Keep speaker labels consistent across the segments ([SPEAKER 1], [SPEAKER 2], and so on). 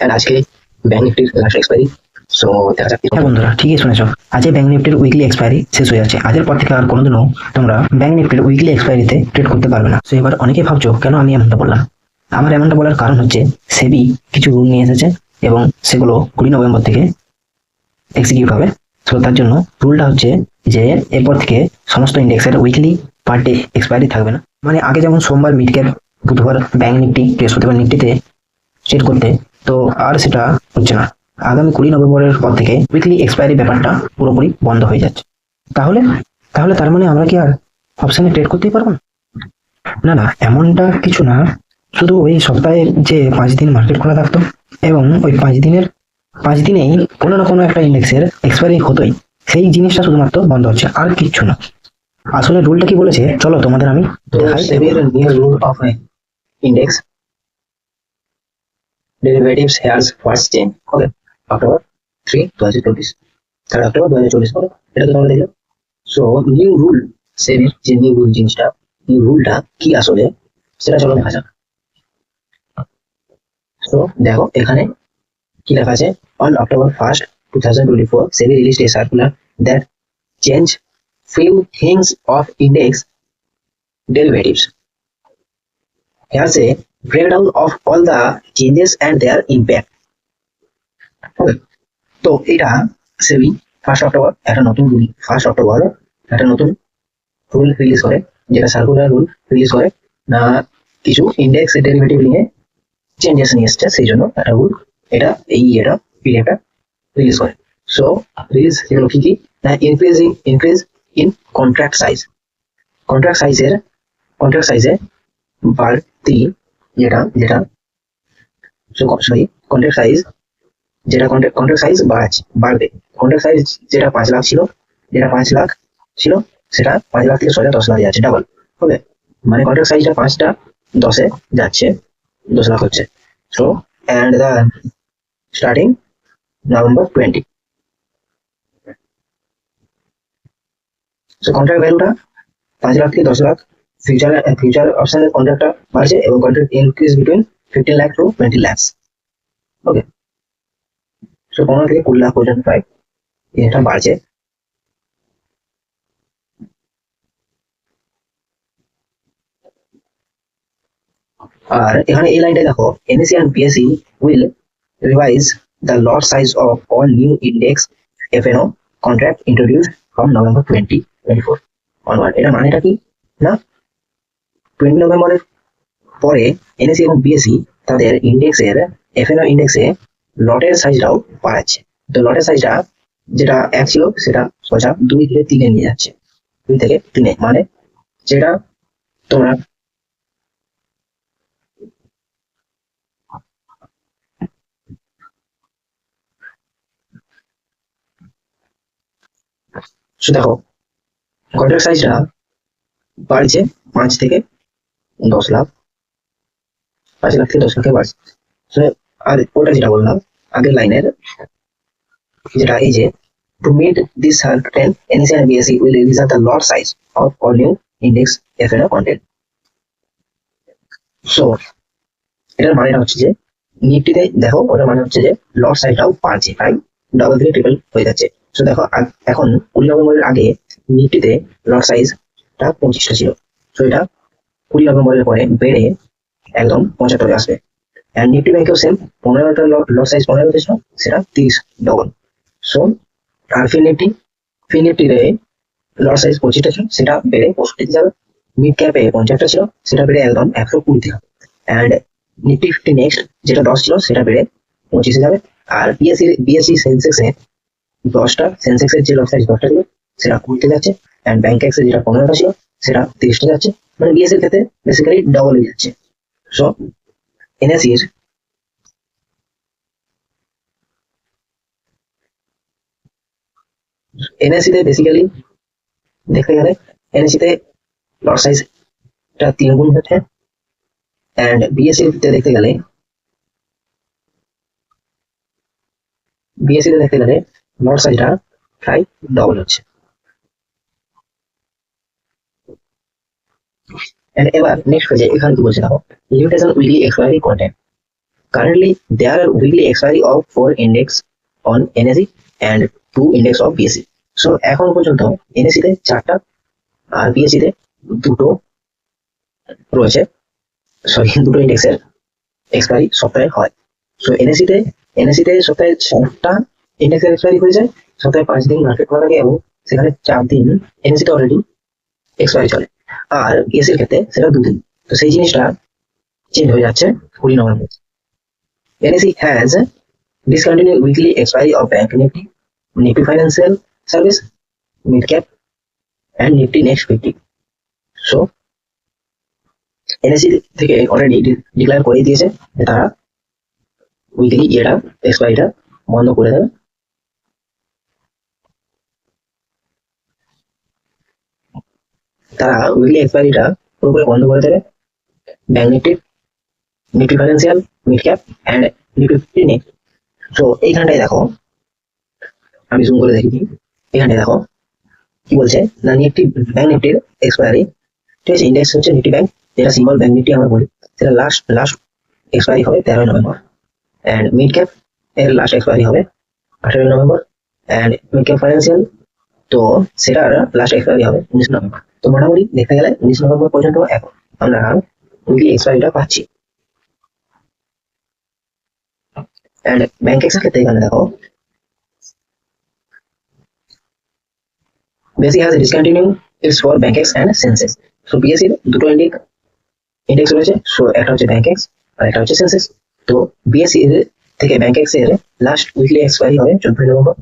[SPEAKER 1] And আজকে bank নিফটির last expiry. So দেখা যাক।
[SPEAKER 2] হ্যাঁ বন্ধুরা, ঠিকই শুনেছো। আজকে ব্যাংক নিফটির উইকলি এক্সপায়ারি শেষ হয়ে যাচ্ছে। আজের পর থেকে আর কোনোদিনও তোমরা ব্যাংক নিফটির উইকলি এক্সপায়ারিতে ট্রেড করতে পারবে না। তো এবার অনেকেই ভাবছো কেন আমি এমনটা বললাম। আমার এমনটা বলার কারণ হচ্ছে সেবি কিছু রুল নিয়ে এসেছে এবং সেগুলো 20 নভেম্বর থেকে এক্সিকিউট হবে। তো তার জন্য রুলটা হচ্ছে যে এরপর থেকে সমস্ত ইন্ডেক্সের উইকলি পার ডে এক্সপায়ারি থাকবে না। মানে আগে যেমন সোমবার মিড ক্যাপ, বুধবার ব্যাংক নিফটি, বৃহস্পতিবার নিফটিতে সেট করতে, তো আর সেটা হচ্ছে না। আগামী 20 নভেম্বরের পর থেকে উইকলি এক্সপায়ারি ব্যাপারটা পুরোপুরি বন্ধ হয়ে যাচ্ছে। তাহলে তাহলে তার মানে আমরা কি আর অপশনে ট্রেড করতেই পারবো না? না না, এমনটা কিছু না। শুধু ওই সপ্তাহে যে 5 দিন মার্কেট খোলা থাকতো এবং ওই 5 দিনেই কোনো না কোনো একটা ইন্ডেক্সের এক্সপায়ারি হতোই, সেই জিনিসটা শুধুমাত্র বন্ধ হচ্ছে, আর কিচ্ছু না। আসলে রুলটা কি বলেছে চলো তোমাদের আমি
[SPEAKER 1] তো
[SPEAKER 2] দেখাই।
[SPEAKER 1] সেবির new rule of index derivatives has first change হবে অক্টোবর 3, 2024, 3 অক্টোবর 2024 হবে। এটা তো তোমরা দেখলে। সো নিউ রুল, সেবির যে নিউ রুল জিনিসটা, নিউ রুলটা কি আসলে সেটা চলো দেখা যাক। তো দেখো এখানে কি লেখা আছে। On October 1st, 2024, SEBI released A circular that change few things of index derivatives. Here's a breakdown of all the changes and their impact. Okay. তো এটা সেবি 1 অক্টোবর একটা নতুন রুল, 1 অক্টোবর একটা নতুন রুল রিলিজ করে, যেটা সার্কুলার রুল রিলিজ করে না, কিছু ইন্ডেক্স ডেরিভেটিভ নিয়ে চেঞ্জেস নিয়ে এসছে, সেই জন্য একটা রুল এটা এটা পিরিয়ডটা রিলিজ করে। সো রিলিজ যেগুলো কি কি না, increase in contract size, contract সাইজে বাড়তি, যেটা যেটা সরি কন্ট্রাক্ট সাইজ, যেটা কন্ট্রাক্ট সাইজ বাড়বে। কন্ট্রাক্ট সাইজ যেটা 5 লাখ ছিল, সেটা 5 লাখ থেকে সোজা 10 লাখ যাচ্ছে, ডাবল হবে। মানে কন্ট্রাক্ট সাইজটা 5টা 10-এ যাচ্ছে, 10 লাখ হচ্ছে। So and the starting November 20। So contract ভ্যালুটা 5 লাখ থেকে 10 লাখ, ফিউচার অপশনের কন্ট্রাক্টটা বাড়ছে এবং contract increase between 15 lakh to 20 lakh. Okay. So 15 থেকে 20 লাখ পর্যন্ত প্রায় এটা বাড়ছে। আর এখানে এই লাইনটা দেখো, NSE and BSE will revise the lot size of all new index FNO contract introduce from November 2024 onward. এটা মানেটা কি না, 20 নভেম্বরের পরে এনএসসি এবং বিএসসি তাদের ইন্ডেক্সের এফএনও ইন্ডেক্সে লটের সাইজটাও বাড়াচ্ছে। তো লটের সাইজটা যেটা 1 ছিল সেটা সোজা 2 থেকে 3-এ নিয়ে যাচ্ছে, 2 থেকে 3-এ। মানে যেটা তোমরা দেখো কন্ট্রাক্ট সাইজটা বাড়ছে 5 থেকে 10 লাখ, 5 লাখ থেকে 10 লাখে বাড়ছে। So, আর ওটা যেটা বললাম আগের লাইনের, যেটা এই যে to meet this certain NSE and BSE will revisit the lot size of all new index FNO content. So এটার মানেটা হচ্ছে যে নিফটিতে দেখো, ওটার মানে হচ্ছে যে লট সাইজটাও বাড়ছে, প্রায় ডাবল থেকে ট্রিপল হয়ে যাচ্ছে। সো দেখো এখন 20 নভেম্বরের আগে নিফটিতে লট সাইজটা 25টা ছিল। সো এটা 20 নভেম্বরের পরে বেড়ে একদম 75-এ আসবে। অ্যান্ড নিফটি ব্যাংকেও সেম, 15টা লট সাইজ 15 ছিল, সেটা 30 ডবল। সো আর ফিন নিফটিতে লট সাইজ 25টা ছিল, সেটা বেড়ে 65-তে যাবে। মিড ক্যাপে 50টা ছিল, সেটা বেড়ে একদম 120-তে হবে। অ্যান্ড নিফটি 50 নেক্সট যেটা 10 ছিল সেটা বেড়ে 25-এ যাবে। আর বিএসসি সেন্সেক্সে 10টা, সেন্সেক্সের যে লট সাইজ 10টা ছিল সেটা 20-তে যাচ্ছে। অ্যান্ড ব্যাংকেক্সে যেটা 15টা ছিল সেটা 30-তে যাচ্ছে। মানে বিএসসির ক্ষেত্রে বেসিক্যালি ডবল হয়ে যাচ্ছে। সো এনএসসির এনএসসিতে বেসিক্যালি দেখতে গেলে এনএসসিতে লট সাইজটা 3 গুণ হচ্ছে, অ্যান্ড বিএসসিতে দেখতে গেলে লট সাইজটা প্রায় ডবল হচ্ছে। এবার নেক্সট পেজে এখানে কি বলছে দেখো, limitation weekly expiry content. Currently, there are weekly expiry of 4 index on NSE and 2 index of BSE. So এখন পর্যন্ত NSE তে 4টা আর BSE তে 2টো রয়েছে, সরি 2টো ইন্ডেক্সের এক্সপায়ারি সপ্তাহে হয়। সো NSE তে সপ্তাহে 4টা ইন্ডেক্সের এক্সপায়ারি হয়ে যায়, সপ্তাহে 5 দিন মার্কেট খোলা থাকে এবং সেখানে 4 দিন NSE তে অলরেডি এক্সপায়ারি চলে, আর BSE এর ক্ষেত্রে সেটা 2 দিন। তো সেই জিনিসটা চেঞ্জ হয়ে যাচ্ছে 20 November. NSE has discontinued weekly expiry of Bank Nifty, Nifty Financial Service, Mid Cap, and Nifty Next 50. So NSE থেকে অলরেডি ডিক্লেয়ার করে দিয়েছে যে তারা উইকলি এটা এক্সপায়ারিটা বন্ধ করে দেবে। তারা উইকলি এক্সপায়ারিটা পুরোপুরি বন্ধ করে দেবে bank Nifty, Nifty financial, mid cap and Nifty next. তো এইখানটায় দেখো, আমি জুম করে দেখি, এখানটায় দেখো কি বলছে না, নিফটি ব্যাংক নিফটির এক্সপায়ারি, ঠিক আছে, ইন্ডেক্স হচ্ছে নিফটি ব্যাংক, যেটা সিম্বল ব্যাংক নিফটি আমরা বলি, সেটা লাস্ট এক্সপায়ারি হবে 13 নভেম্বর। অ্যান্ড মিড ক্যাপ এর লাস্ট এক্সপায়ারি হবে 18 November. And mid cap financial, তো সেটার লাস্ট এক্সপায়ারি হবে 19 নভেম্বর। তো মোটামুটি দেখতে গেলে 19 নভেম্বর পর্যন্ত এখন আমরা উইকলি এক্সপায়ারিটা পাচ্ছি। অ্যান্ড ব্যাংক এক্সের ক্ষেত্রে এখানে দেখো, BSE has discontinued its for BankX and Sensex. So BSE এর দুটো ইন্ডেক্স রয়েছে, সো একটা হচ্ছে BankX আর একটা হচ্ছে Sensex। তো BSE এর থেকে BankX এর লাস্ট উইকলি এক্সপায়ারি হবে 14 নভেম্বর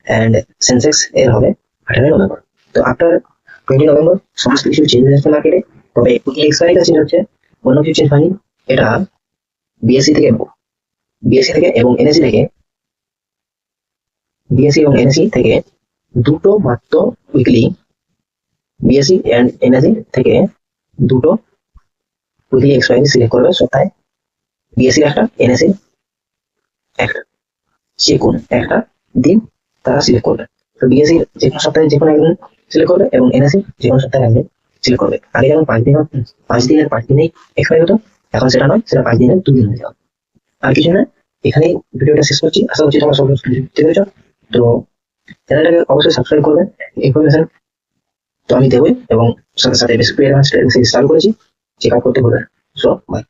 [SPEAKER 1] অ্যান্ড Sensex এর হবে 18 নভেম্বর। তো আফটার 20 নভেম্বর সমস্ত কিছু চেঞ্জ হয়ে যাচ্ছে মার্কেটে, তবে উইকলি এক্সপায়ারিটা চেঞ্জ হচ্ছে, অন্য কিছু চেঞ্জ হয়নি। এটা BSE থেকে এবং NSE থেকে, BSE এবং NSE থেকে দুটো মাত্র উইকলি, BSE এন্ড NSE থেকে দুটো উইকলি এক্সপায়ারি সিলেক্ট করবে সপ্তাহে, BSE একটা, NSE একটা, যে কোনো একটা দিন তারা সিলেক্ট করবে। তো BSE যে কোনো সপ্তাহে যে কোনো একদিন সিলেক্ট করবে এবং NSE যে কোনো সপ্তাহে একদিন সিলেক্ট করবে। আগে যেমন 5 দিনেই এক্সপায়ারি হতো, এখন সেটা নয়, সেটা 5 দিনের 2 দিন হয়ে যাবে। আর কিছু না, এখানেই ভিডিওটা শেষ করছি। আশা করছি তোমরা সব বুঝতে পেরেছ। তো চ্যানেলটাকে অবশ্যই সাবস্ক্রাইব করবেন, ইনফরমেশন তো আমি দেবই, এবং সাথে সাথে বেসিক চালু করেছি, চেক আউট করতে বলবেন। So by.